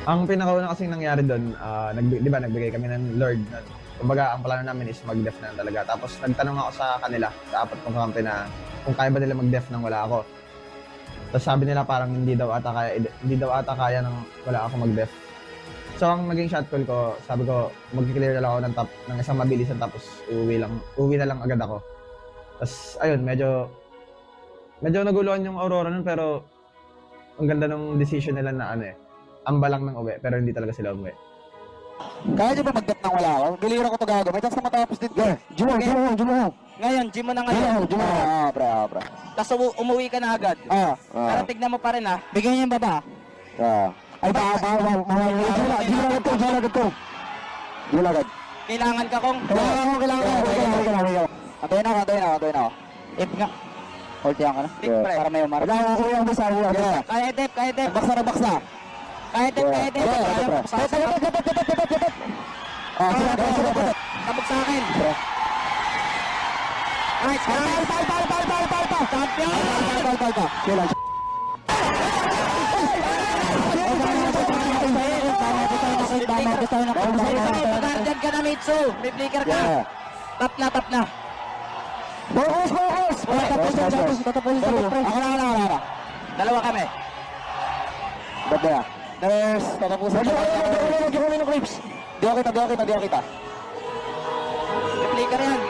Ang pinakauna kasing nangyari doon, di ba nagbigay kami ng Lord nun. Kumbaga, ang plano namin is mag-def na talaga. Tapos nagtanong ako sa kanila, sa apat kong kampi na kung kaya ba nila mag-def nang wala ako. Tapos sabi nila parang hindi daw ata kaya nang wala ako mag-def. So ang naging shot call ko, sabi ko mag-clear na lang ako ng isang mabilisan tapos uwi na lang agad ako. Tapos ayun, medyo naguluhan yung Aurora nun pero ang ganda ng decision nila na ambalang ng uwi pero hindi talaga sila umuwi. Kaya nyo ba mag-dep nang wala ako? Bilira ko to gago. May chance na matapos din ka. Jumo. Ngayon, gym mo na ngayon. Jumo. Bra. Tapos umuwi ka na agad. Pero tignan mo pa rin ha. Bigyan niyo yung baba. Ay, Gila agad ko. Kailangan ka kong... Kailangan. Antayin ako. If nga. Ultihan ka na? Tik, pre. Para may umara. Kailangan ko yung basa. Kaya dep. Baksa na baksa. Kaya dep. Sabog sa akin. Nice. Champion. Kailan? Mag-guardian ka na, Mitsu. May flicker ka. Tap na. Focus! Ako na. Dalawa kami. Ba't na? Nurse, tatapusan ko. Di ako kita. May flicker yan.